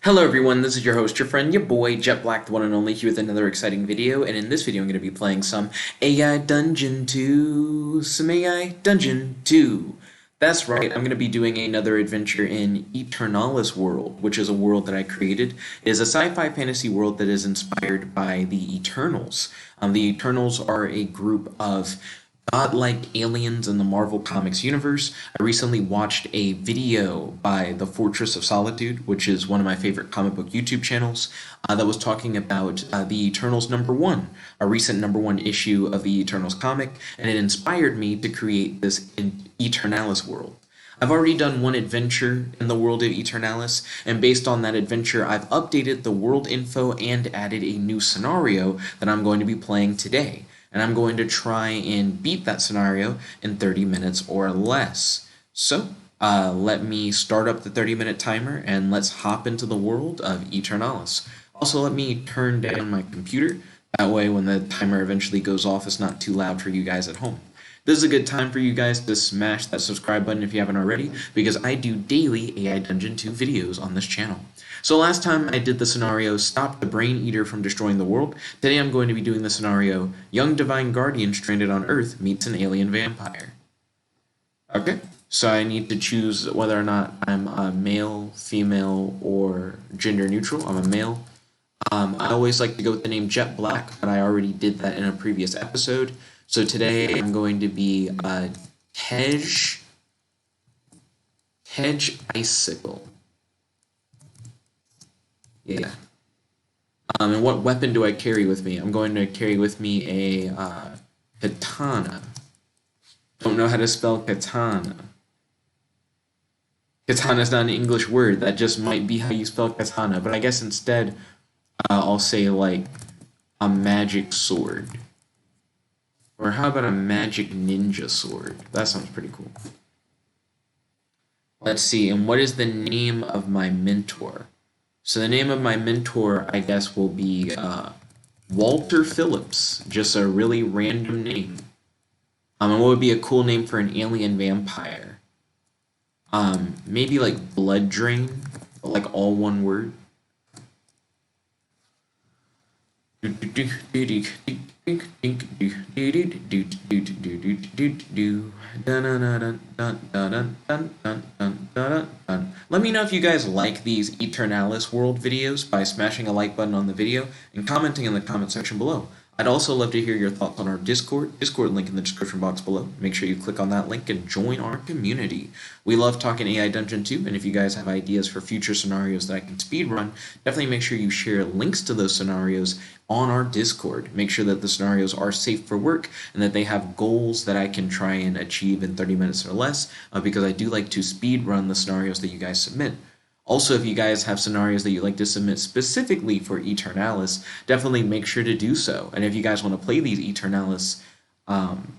Hello everyone, this is your host, your friend, your boy, Jet Black, the one and only, here with another exciting video, and in this video I'm going to be playing some AI Dungeon 2, That's right, I'm going to be doing another adventure in Eternalis world, which is a world that I created. It is a sci-fi fantasy world that is inspired by the Eternals. The Eternals are a group of godlike aliens in the Marvel Comics universe. I recently watched a video by The Fortress of Solitude, which is one of my favorite comic book YouTube channels, that was talking about the Eternals #1, a recent #1 issue of the Eternals comic, and it inspired me to create this Eternalis world. I've already done one adventure in the world of Eternalis, and based on that adventure, I've updated the world info and added a new scenario that I'm going to be playing today. And I'm going to try and beat that scenario in 30 minutes or less. So, let me start up the 30-minute timer and let's hop into the world of Eternalis. Also, let me turn down my computer. That way, when the timer eventually goes off, it's not too loud for you guys at home. This is a good time for you guys to smash that subscribe button if you haven't already, because I do daily AI Dungeon 2 videos on this channel. So last time I did the scenario, Stop the Brain Eater from Destroying the World. Today I'm going to be doing the scenario, Young Divine Guardian stranded on Earth meets an alien vampire. Okay, so I need to choose whether or not I'm a male, female, or gender neutral. I'm a male. I always like to go with the name Jet Black, but I already did that in a previous episode. So today I'm going to be Tej Icicle. Yeah. And what weapon do I carry with me? I'm going to carry with me a katana. Don't know how to spell katana. Katana is not an English word. That just might be how you spell katana. But I guess instead I'll say like a magic sword. Or how about a magic ninja sword? That sounds pretty cool. Let's see, and what is the name of my mentor? So the name of my mentor, I guess, will be Walter Phillips. Just a really random name. And what would be a cool name for an alien vampire? Maybe like Blooddrain, but like all one word. Let me know if you guys like these Eternalis world videos by smashing a like button on the video and commenting in the comment section below. I'd also love to hear your thoughts on our Discord link in the description box below. Make sure you click on that link and join our community. We love talking AI Dungeon 2, and if you guys have ideas for future scenarios that I can speedrun, definitely make sure you share links to those scenarios on our Discord. Make sure that the scenarios are safe for work and that they have goals that I can try and achieve in 30 minutes or less, because I do like to speedrun the scenarios that you guys submit. Also, if you guys have scenarios that you'd like to submit specifically for Eternalis, definitely make sure to do so. And if you guys want to play these Eternalis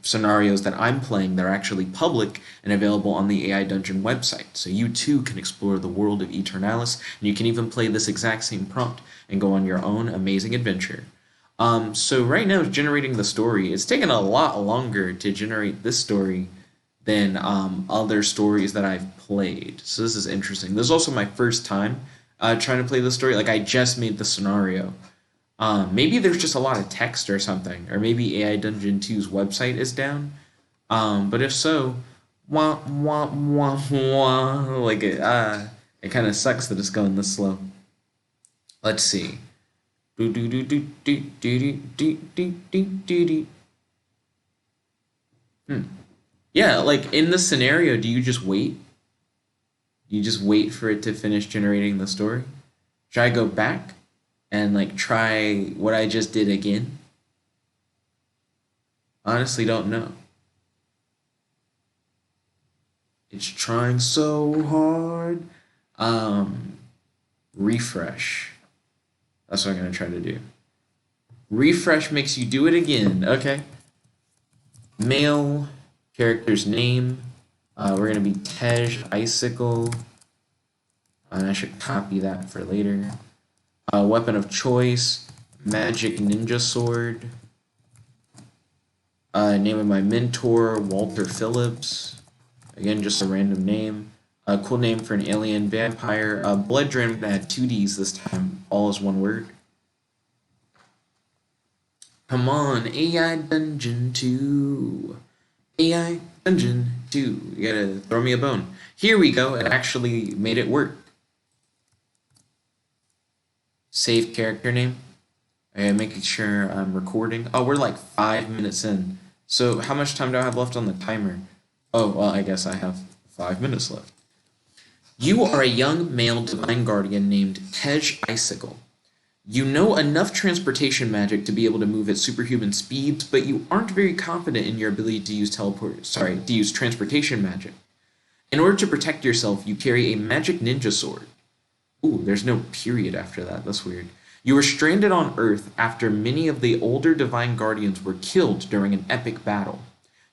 scenarios that I'm playing, they're actually public and available on the AI Dungeon website. So you too can explore the world of Eternalis, and you can even play this exact same prompt and go on your own amazing adventure. So right now, generating the story, it's taken a lot longer to generate this story than other stories that I've played. So this is interesting. This is also my first time trying to play this story. Like, I just made the scenario. Maybe there's just a lot of text or something, or maybe AI Dungeon 2's website is down. But if so, wah, wah, wah, wah, like it kind of sucks that it's going this slow. Let's see. Yeah, like in this scenario, do you just wait? You just wait for it to finish generating the story? Should I go back and like try what I just did again? Honestly, don't know. It's trying so hard. Refresh. That's what I'm gonna try to do. Refresh makes you do it again. Okay. Male. Character's name, we're going to be Tej Icicle, and I should copy that for later. Weapon of choice, magic ninja sword. Name of my mentor, Walter Phillips. Again, just a random name. A cool name for an alien vampire. Blooddrain, I'm gonna add two Ds this time. All is one word. Come on, AI Dungeon 2. AI Dungeon 2. You gotta throw me a bone. Here we go. It actually made it work. Save character name. Making sure I'm recording. Oh, we're like 5 minutes in. So how much time do I have left on the timer? Oh, well, I guess I have 5 minutes left. You are a young male divine guardian named Tej Icicle. You know enough transportation magic to be able to move at superhuman speeds, but you aren't very confident in your ability to use transportation magic. In order to protect yourself, you carry a magic ninja sword. Ooh, there's no period after that. That's weird. You were stranded on Earth after many of the older divine guardians were killed during an epic battle.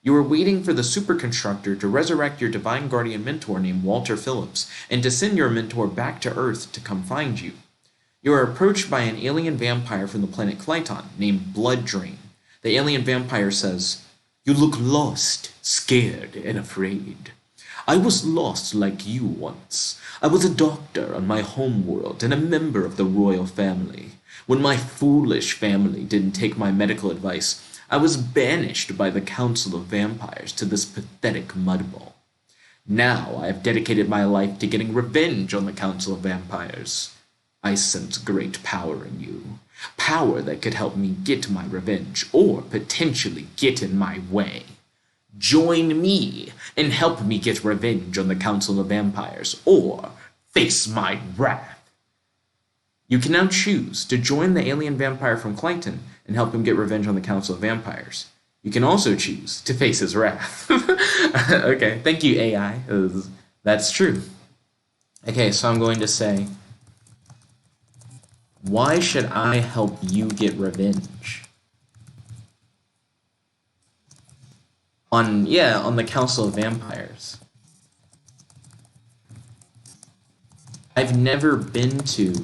You were waiting for the Super Constructor to resurrect your divine guardian mentor named Walter Phillips and to send your mentor back to Earth to come find you. You are approached by an alien vampire from the planet Klyton named Blooddrain. The alien vampire says, "You look lost, scared, and afraid. I was lost like you once. I was a doctor on my home world and a member of the royal family. When my foolish family didn't take my medical advice, I was banished by the Council of Vampires to this pathetic mudball. Now I have dedicated my life to getting revenge on the Council of Vampires. I sense great power in you. Power that could help me get my revenge or potentially get in my way. Join me and help me get revenge on the Council of Vampires or face my wrath." You can now choose to join the alien vampire from Klyton and help him get revenge on the Council of Vampires. You can also choose to face his wrath. Okay, thank you, AI. That's true. Okay, so I'm going to say, why should I help you get revenge? On the Council of Vampires. I've never been to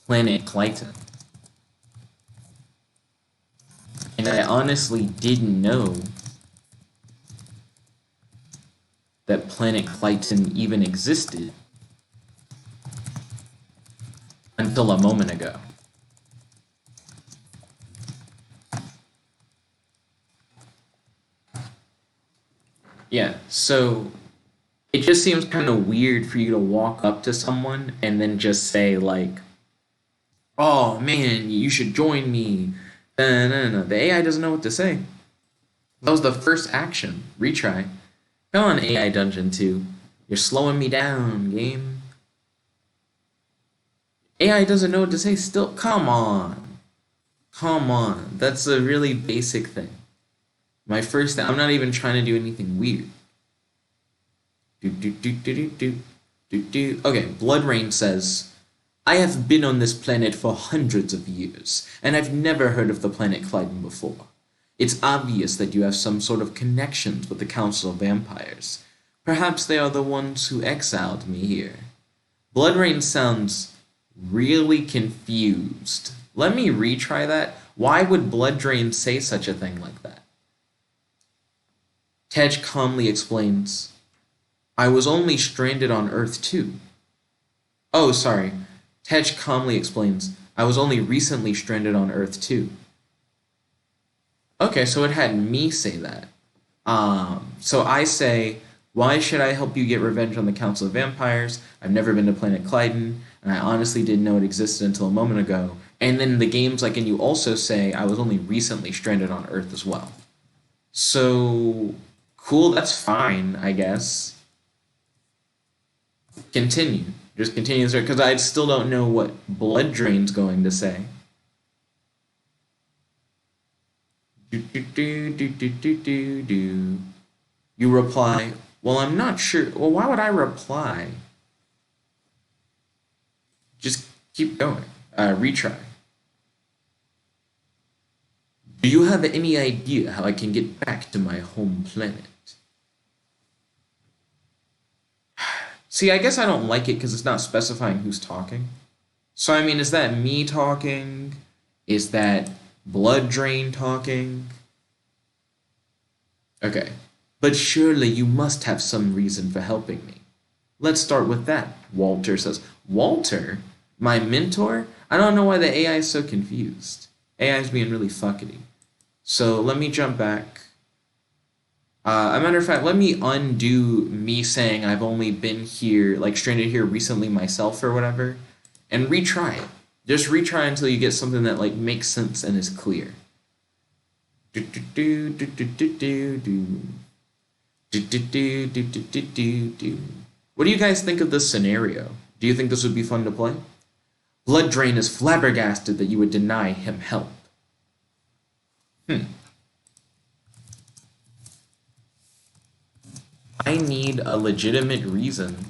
planet Klyton. And I honestly didn't know that planet Klyton even existed until a moment ago. Yeah, so it just seems kind of weird for you to walk up to someone and then just say, like, "Oh man, you should join me." No. The AI doesn't know what to say. That was the first action. Retry. Come on, AI Dungeon 2. You're slowing me down, game. AI doesn't know what to say still. Come on. Come on. That's a really basic thing. I'm not even trying to do anything weird. Okay, Blooddrain says, "I have been on this planet for hundreds of years, and I've never heard of the planet Klyton before. It's obvious that you have some sort of connections with the Council of Vampires. Perhaps they are the ones who exiled me here." Blooddrain sounds really confused. Let me retry that. Why would Blooddrain say such a thing like that? Tej calmly explains, "I was only stranded on Earth too." Oh, sorry. Tej calmly explains, "I was only recently stranded on Earth too." Okay, so it had me say that. So I say, "Why should I help you get revenge on the Council of Vampires? I've never been to planet Klyton, and I honestly didn't know it existed until a moment ago." And then the game's like, and you also say, "I was only recently stranded on Earth as well." So, cool, that's fine, I guess. Continue. Just continue this, because I still don't know what Blooddrain's going to say. You reply, "Well, I'm not sure." Well, why would I reply? Just keep going. Retry. "Do you have any idea how I can get back to my home planet?" See, I guess I don't like it because it's not specifying who's talking. So, I mean, is that me talking? Is that Blooddrain talking? Okay. But surely you must have some reason for helping me. Let's start with that, Walter says. Walter? My mentor? I don't know why the AI is so confused. AI is being really fuckety. So let me jump back. A matter of fact, let me undo me saying I've only been here, like stranded here recently myself or whatever, and retry it. Just retry until you get something that like makes sense and is clear. What do you guys think of this scenario? Do you think this would be fun to play? Blooddrain is flabbergasted that you would deny him help. I need a legitimate reason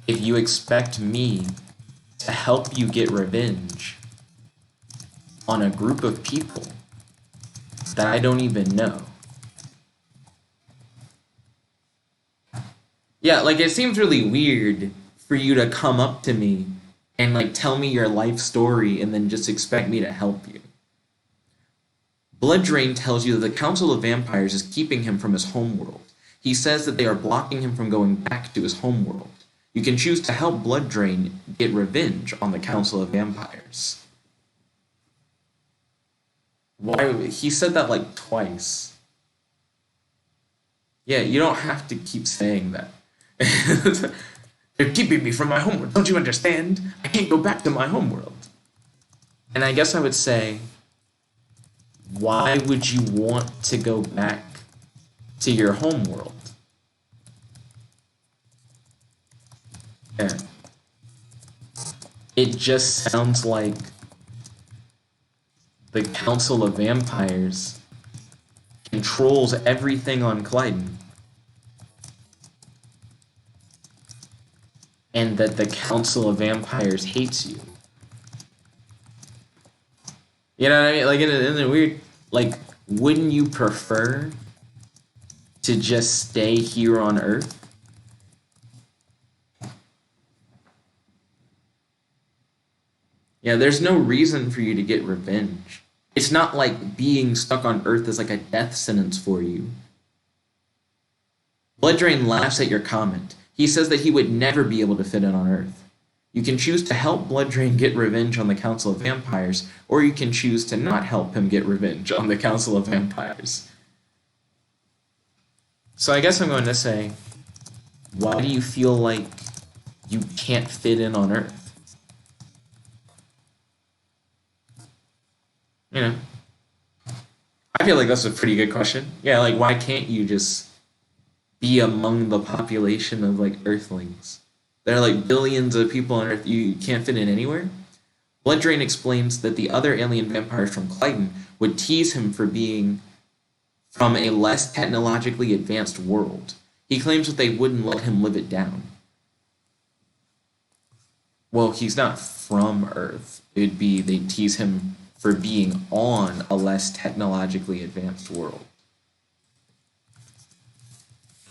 if you expect me to help you get revenge on a group of people that I don't even know. Yeah, like it seems really weird for you to come up to me and like tell me your life story and then just expect me to help you. Blooddrain tells you that the Council of Vampires is keeping him from his homeworld. He says that they are blocking him from going back to his homeworld. You can choose to help Blooddrain get revenge on the Council of Vampires. Why? He said that like twice. Yeah, you don't have to keep saying that. They're keeping me from my homeworld. Don't you understand? I can't go back to my homeworld. And I guess I would say, why would you want to go back to your homeworld? Yeah. It just sounds like the Council of Vampires controls everything on Klyton. And that the Council of Vampires hates you. You know what I mean? Like, isn't it weird? Like, wouldn't you prefer to just stay here on Earth? Yeah, there's no reason for you to get revenge. It's not like being stuck on Earth is like a death sentence for you. Blooddrain laughs at your comment. He says that he would never be able to fit in on Earth. You can choose to help Blooddrain get revenge on the Council of Vampires, or you can choose to not help him get revenge on the Council of Vampires. So I guess I'm going to say, why do you feel like you can't fit in on Earth? You know, I feel like that's a pretty good question. Yeah, like, why can't you just be among the population of, like, Earthlings? There are, like, billions of people on Earth. You can't fit in anywhere? Blooddrain explains that the other alien vampires from Klyton would tease him for being from a less technologically advanced world. He claims that they wouldn't let him live it down. Well, he's not from Earth. It'd be they'd tease him for being on a less technologically advanced world.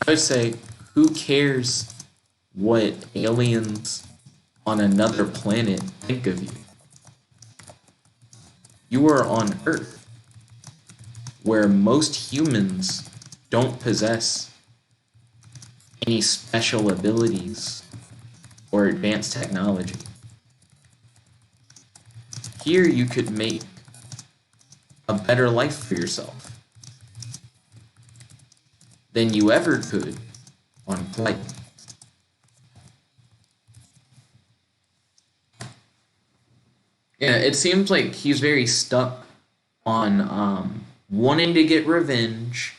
I would say, who cares what aliens on another planet think of you? You are on Earth, where most humans don't possess any special abilities or advanced technology. Here you could make a better life for yourself than you ever could on Klyton. Yeah, it seems like he's very stuck on wanting to get revenge,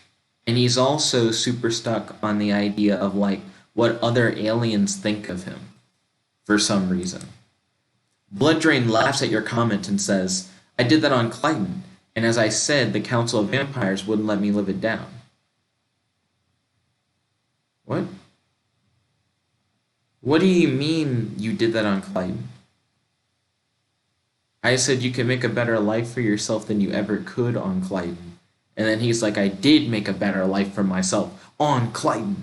and he's also super stuck on the idea of like what other aliens think of him for some reason. Blooddrain laughs at your comment and says, I did that on Klyton, and as I said, the Council of Vampires wouldn't let me live it down. What? What do you mean you did that on Klyton? I said you could make a better life for yourself than you ever could on Klyton. And then he's like, I did make a better life for myself on Klyton.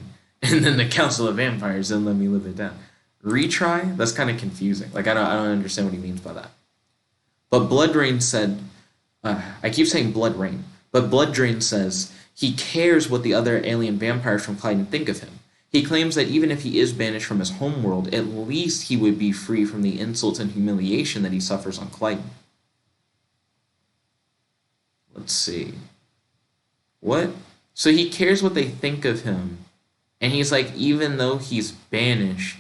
And then the Council of Vampires didn't let me live it down. Retry? That's kind of confusing. Like, I don't understand what he means by that. But Blooddrain said, I keep saying Blooddrain. But Blooddrain says he cares what the other alien vampires from Klyton think of him. He claims that even if he is banished from his homeworld, at least he would be free from the insults and humiliation that he suffers on Klyton. Let's see. What? So he cares what they think of him. And he's like, even though he's banished,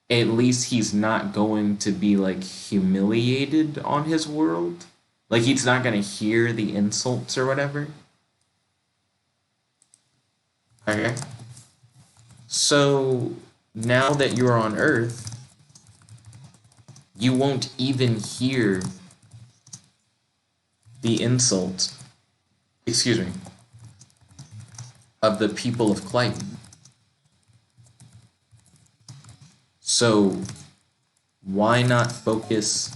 at least he's not going to be like humiliated on his world. Like he's not going to hear the insults or whatever. Okay. So now that you're on Earth, you won't even hear the insults, excuse me, of the people of Klyton. So why not focus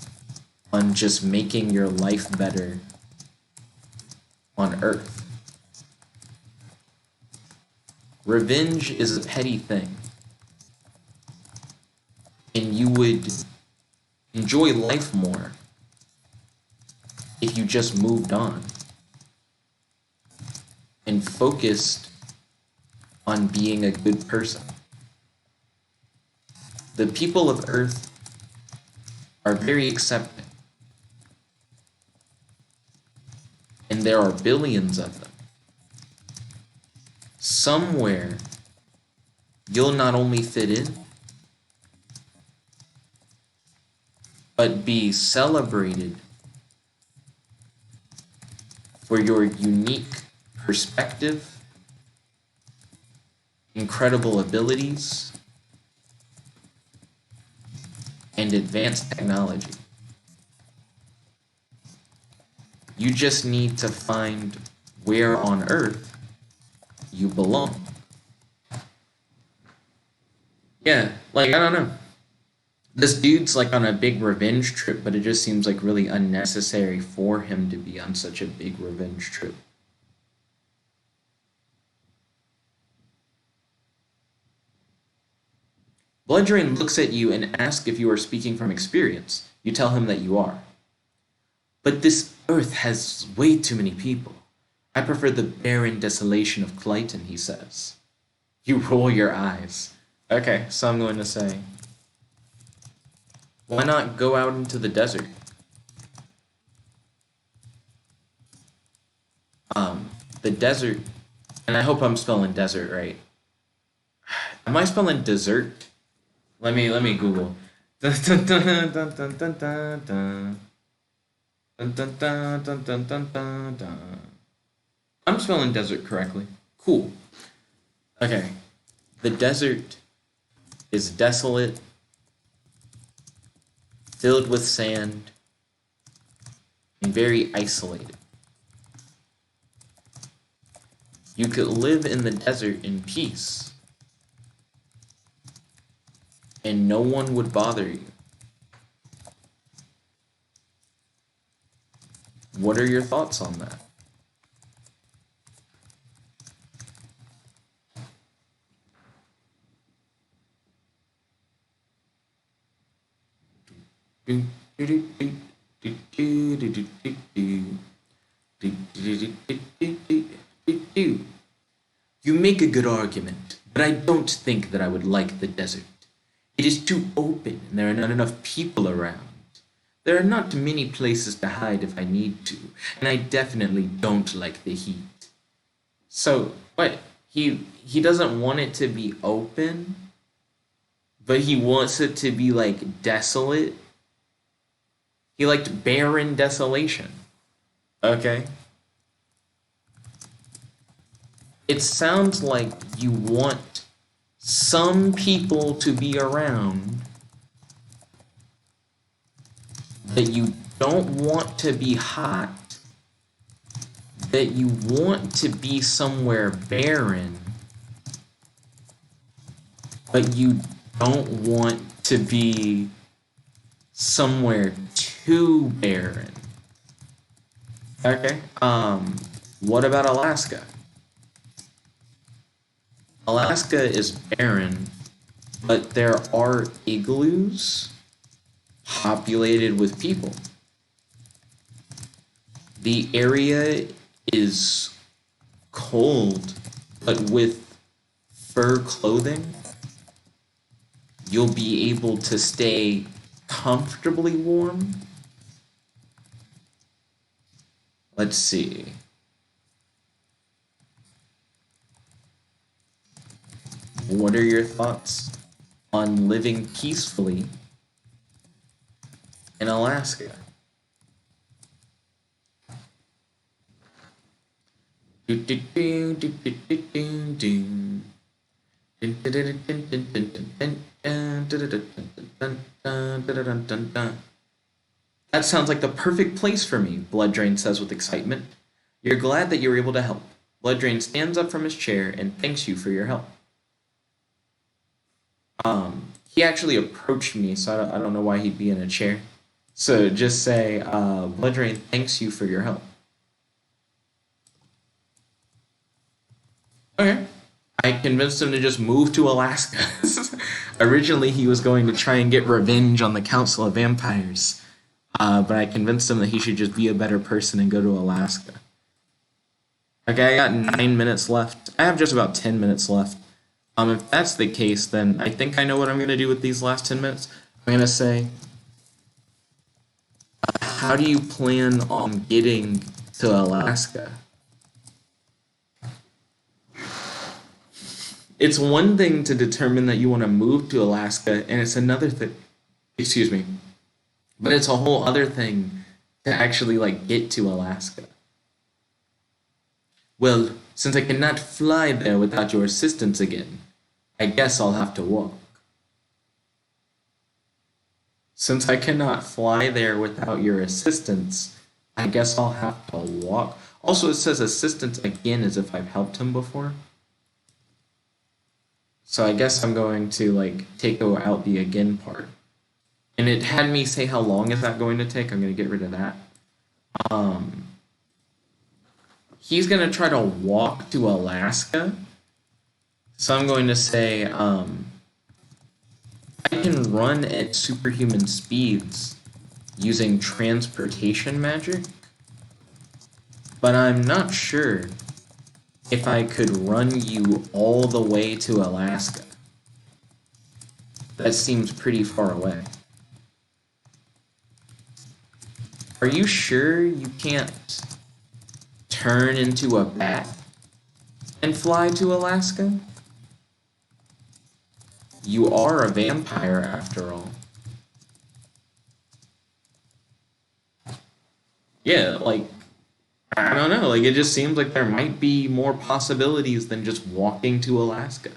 on just making your life better on Earth? Revenge is a petty thing, and you would enjoy life more if you just moved on and focused on being a good person. The people of Earth are very accepting, and there are billions of them. Somewhere, you'll not only fit in, but be celebrated for your unique perspective, incredible abilities, and advanced technology. You just need to find where on Earth you belong. Yeah, like, I don't know. This dude's like on a big revenge trip, but it just seems like really unnecessary for him to be on such a big revenge trip. Blooddrain looks at you and asks if you are speaking from experience. You tell him that you are. But this Earth has way too many people. I prefer the barren desolation of Klyton, he says. You roll your eyes. Okay, so I'm going to say, why not go out into the desert? The desert, and I hope I'm spelling desert right. Am I spelling dessert? Let me Google. Dun, dun, dun, dun, dun, dun, dun, dun. Dun, dun, dun, dun, dun, dun, dun, dun. I'm spelling desert correctly. Cool. Okay. The desert is desolate, filled with sand, and very isolated. You could live in the desert in peace, and no one would bother you. What are your thoughts on that? You make a good argument, but I don't think that I would like the desert. It is too open and there are not enough people around. There are not many places to hide if I need to, and I definitely don't like the heat. So, what? He doesn't want it to be open, but he wants it to be like desolate. He liked barren desolation. Okay? It sounds like you want some people to be around, that you don't want to be hot, that you want to be somewhere barren, but you don't want to be somewhere too barren. Okay. What about Alaska? Alaska is barren, but there are igloos populated with people. The area is cold, but with fur clothing, you'll be able to stay comfortably warm. Let's see. What are your thoughts on living peacefully in Alaska? That sounds like the perfect place for me, Blooddrain says with excitement. You're glad that you were able to help. Blooddrain stands up from his chair and thanks you for your help. He actually approached me, so I don't know why he'd be in a chair. So just say, Blooddrain thanks you for your help. Okay. I convinced him to just move to Alaska. Originally, he was going to try and get revenge on the Council of Vampires. But I convinced him that he should just be a better person and go to Alaska. Okay, I got 9 minutes left. I have just about 10 minutes left. If that's the case, then I think I know what I'm going to do with these last 10 minutes. I'm going to say, how do you plan on getting to Alaska? It's one thing to determine that you want to move to Alaska, and it's another thing, excuse me, but it's a whole other thing to actually, like, get to Alaska. Well, since I cannot fly there without your assistance again, I guess I'll have to walk. Since I cannot fly there without your assistance, I guess I'll have to walk. Also, it says assistance again as if I've helped him before. So I guess I'm going to, like, take out the again part. And it had me say how long is that going to take. I'm going to get rid of that. He's going to try to walk to Alaska. So I'm going to say, I can run at superhuman speeds using transportation magic, but I'm not sure if I could run you all the way to Alaska. That seems pretty far away. Are you sure you can't turn into a bat and fly to Alaska? You are a vampire, after all. Yeah, like, I don't know, like, it just seems like there might be more possibilities than just walking to Alaska.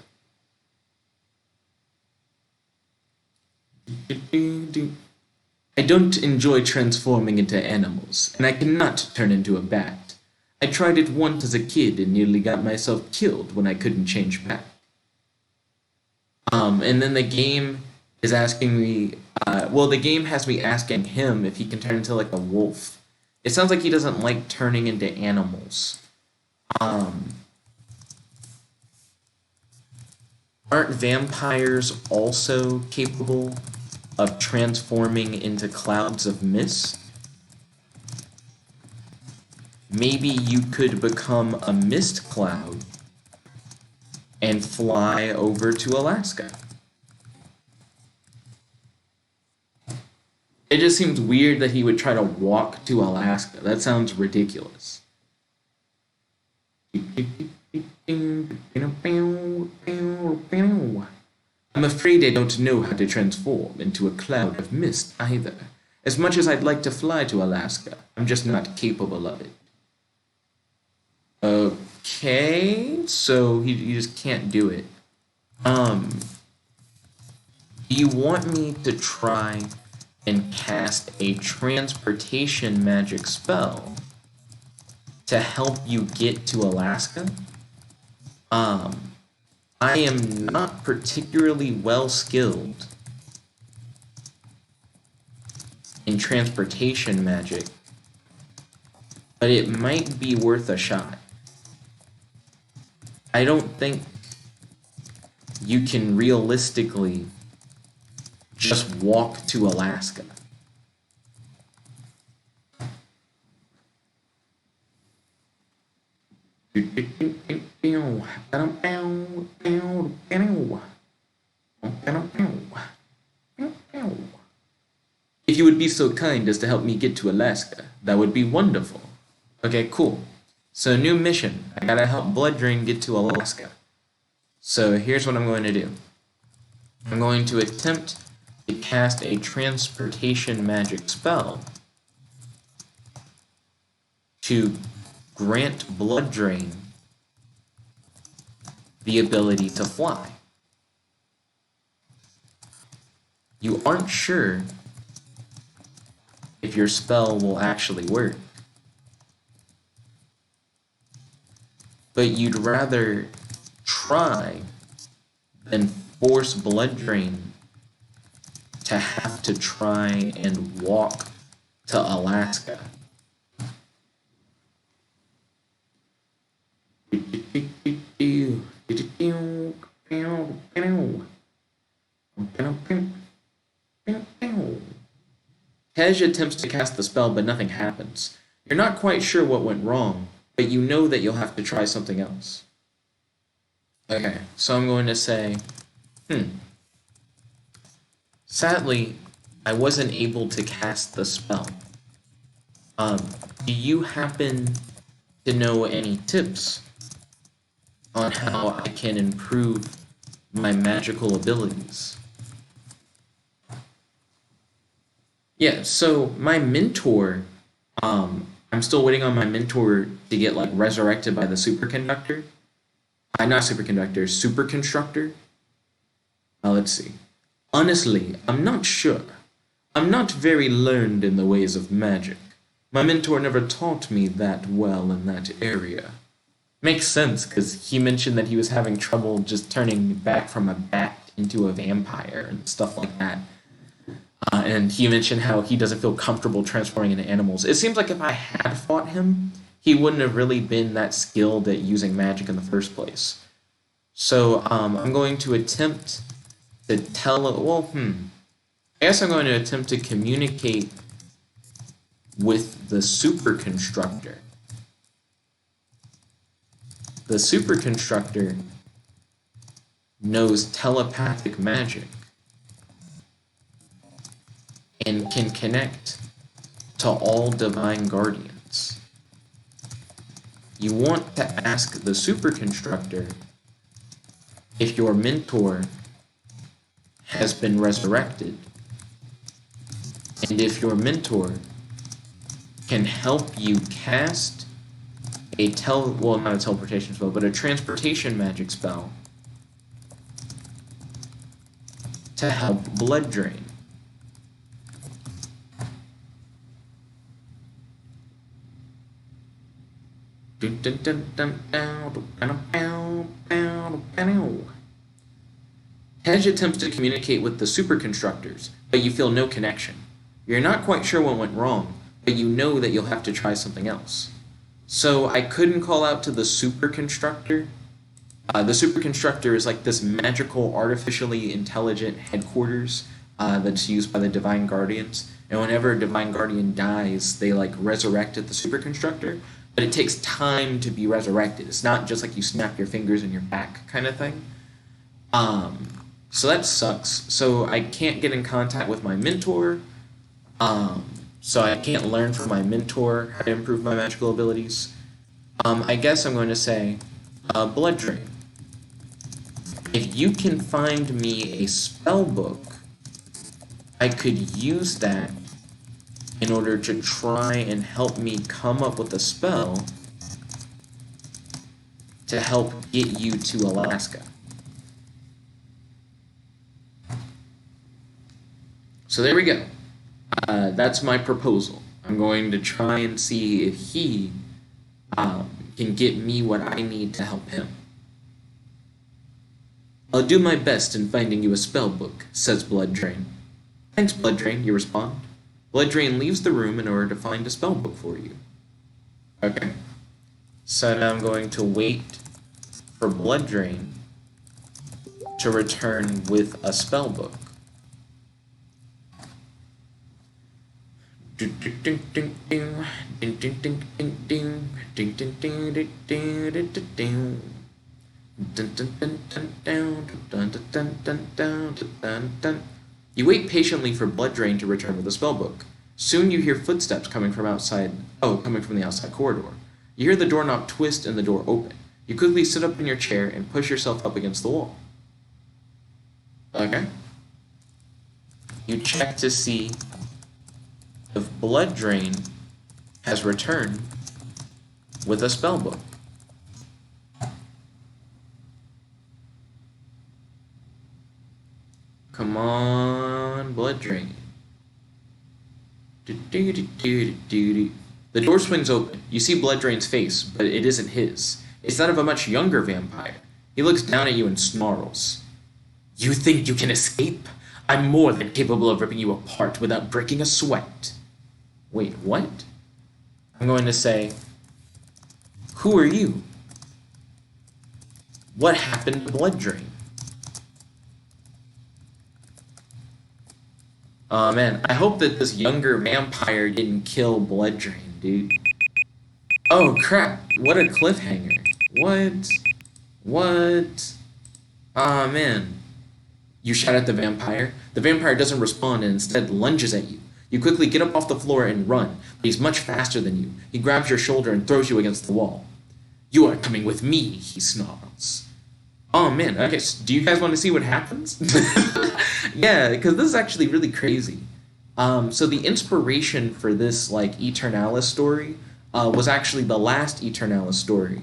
I don't enjoy transforming into animals, and I cannot turn into a bat. I tried it once as a kid and nearly got myself killed when I couldn't change back. And then the game is asking me, the game has me asking him if he can turn into, like, a wolf. It sounds like he doesn't like turning into animals. Aren't vampires also capable of transforming into clouds of mist? Maybe you could become a mist cloud and fly over to Alaska. It just seems weird that he would try to walk to Alaska. That sounds ridiculous. I'm afraid I don't know how to transform into a cloud of mist either. As much as I'd like to fly to Alaska, I'm just not capable of it. Okay, so you just can't do it. Do you want me to try and cast a transportation magic spell to help you get to Alaska? I am not particularly well skilled in transportation magic, but it might be worth a shot. I don't think you can realistically just walk to Alaska. If you would be so kind as to help me get to Alaska, that would be wonderful. Okay, cool. So new mission. I gotta help Blooddrain get to Alaska. So here's what I'm going to do. I'm going to attempt to cast a transportation magic spell to grant Blooddrain the ability to fly. You aren't sure if your spell will actually work, but you'd rather try than force Blooddrain to have to try and walk to Alaska. Tej attempts to cast the spell, but nothing happens. You're not quite sure what went wrong, but you know that you'll have to try something else. Okay, so I'm going to say, sadly, I wasn't able to cast the spell. Do you happen to know any tips on how I can improve my magical abilities? Yeah, so my mentor, I'm still waiting on my mentor to get like resurrected by the superconductor. Super Constructor. Let's see. Honestly, I'm not sure. I'm not very learned in the ways of magic. My mentor never taught me that well in that area. Makes sense, because he mentioned that he was having trouble just turning back from a bat into a vampire and stuff like that. And he mentioned how he doesn't feel comfortable transforming into animals. It seems like if I had fought him, he wouldn't have really been that skilled at using magic in the first place. So I'm going to attempt to I guess I'm going to attempt to communicate with the Super Constructor. The Super Constructor knows telepathic magic and can connect to all divine guardians. You want to ask the Super Constructor if your mentor has been resurrected, and if your mentor can help you cast a not a teleportation spell, but a transportation magic spell to help Blooddrain. Tej attempts to communicate with the Super Constructors, but you feel no connection. You're not quite sure what went wrong, but you know that you'll have to try something else. So I couldn't call out to the Super Constructor. The Super Constructor is like this magical, artificially intelligent headquarters that's used by the Divine Guardians. And whenever a Divine Guardian dies, they like resurrect at the Super Constructor. But it takes time to be resurrected. It's not just like you snap your fingers in your back kind of thing. So that sucks. So I can't get in contact with my mentor. So I can't learn from my mentor how to improve my magical abilities. I guess I'm going to say, Blooddrain. If you can find me a spell book, I could use that in order to try and help me come up with a spell to help get you to Alaska. So there we go. That's my proposal. I'm going to try and see if he can get me what I need to help him. I'll do my best in finding you a spell book, says Blooddrain. Thanks, Blooddrain, you respond. Blooddrain leaves the room in order to find a spell book for you. Okay. So now I'm going to wait for Blooddrain to return with a spell book. You wait patiently for Blooddrain to return with the spellbook. Soon you hear footsteps coming from the outside corridor. You hear the doorknob twist and the door open. You quickly sit up in your chair and push yourself up against the wall. Okay. You check to see if Blooddrain has returned with a spellbook. Come on, Blooddrain. The door swings open. You see Blooddrain's face, but it isn't his. It's that of a much younger vampire. He looks down at you and snarls. You think you can escape? I'm more than capable of ripping you apart without breaking a sweat. Wait, what? I'm going to say, who are you? What happened to Blooddrain? Oh man, I hope that this younger vampire didn't kill Blooddrain, dude. Oh crap, what a cliffhanger. What? Ah man. You shout at the vampire. The vampire doesn't respond and instead lunges at you. You quickly get up off the floor and run, but he's much faster than you. He grabs your shoulder and throws you against the wall. You are coming with me, he snarls. Oh man, okay, so do you guys want to see what happens? Yeah, because this is actually really crazy. So the inspiration for this, like, Eternalis story was actually the last Eternalis story.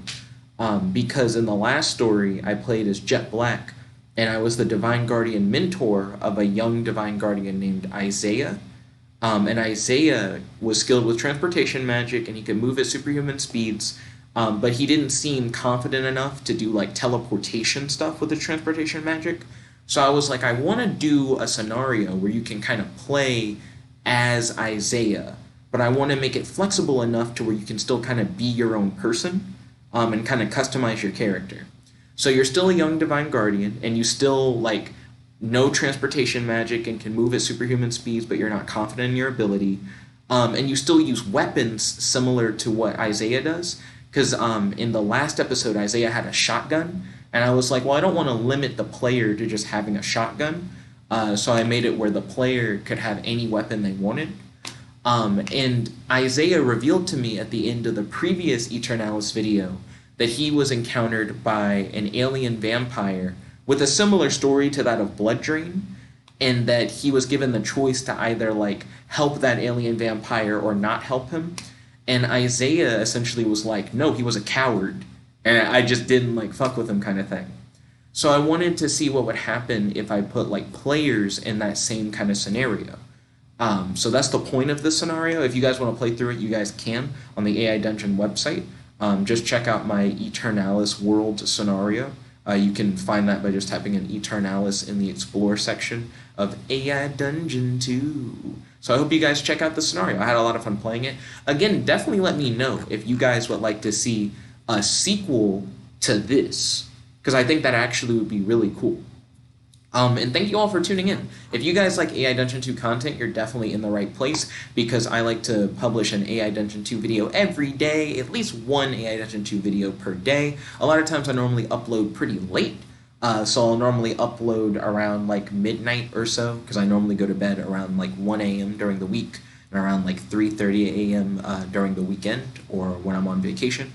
Because in the last story, I played as Jet Black, and I was the Divine Guardian mentor of a young Divine Guardian named Isaiah. And Isaiah was skilled with transportation magic, and he could move at superhuman speeds, but he didn't seem confident enough to do, like, teleportation stuff with the transportation magic. So I was like, I want to do a scenario where you can kind of play as Isaiah, but I want to make it flexible enough to where you can still kind of be your own person, and kind of customize your character. So you're still a young Divine Guardian, and you still, like, know transportation magic and can move at superhuman speeds, but you're not confident in your ability. And you still use weapons similar to what Isaiah does, because in the last episode, Isaiah had a shotgun, and I was like, well, I don't want to limit the player to just having a shotgun, so I made it where the player could have any weapon they wanted. And Isaiah revealed to me at the end of the previous Eternalis video that he was encountered by an alien vampire with a similar story to that of Blooddrain, and that he was given the choice to either, like, help that alien vampire or not help him. And Isaiah essentially was like, no, he was a coward, and I just didn't, like, fuck with him kind of thing. So I wanted to see what would happen if I put, like, players in that same kind of scenario. So that's the point of this scenario. If you guys want to play through it, you guys can on the AI Dungeon website. Just check out my Eternalis world scenario. You can find that by just typing in Eternalis in the Explore section of AI Dungeon 2. So I hope you guys check out the scenario. I had a lot of fun playing it. Again, definitely let me know if you guys would like to see a sequel to this, because I think that actually would be really cool. And thank you all for tuning in. If you guys like AI Dungeon 2 content, you're definitely in the right place, because I like to publish an AI Dungeon 2 video every day, at least one AI Dungeon 2 video per day. A lot of times I normally upload pretty late, so I'll normally upload around like midnight or so, because I normally go to bed around like 1 a.m. during the week, and around like 3:30 a.m. During the weekend or when I'm on vacation.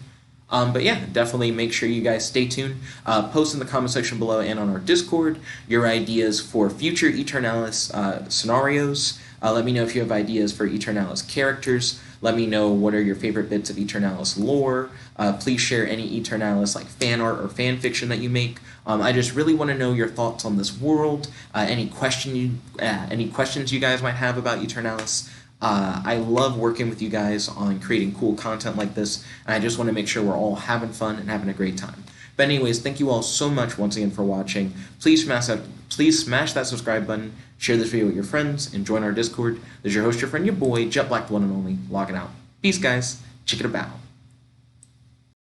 But yeah, definitely make sure you guys stay tuned. Post in the comment section below and on our Discord your ideas for future Eternalis scenarios. Let me know if you have ideas for Eternalis characters. Let me know what are your favorite bits of Eternalis lore. Please share any Eternalis like fan art or fan fiction that you make. I just really want to know your thoughts on this world. Any questions you guys might have about Eternalis. I love working with you guys on creating cool content like this, and I just want to make sure we're all having fun and having a great time. But anyways, thank you all so much once again for watching. Please smash that subscribe button, share this video with your friends, and join our Discord. This is your host, your friend, your boy, Jet Black, one and only, logging out. Peace, guys. Check it about.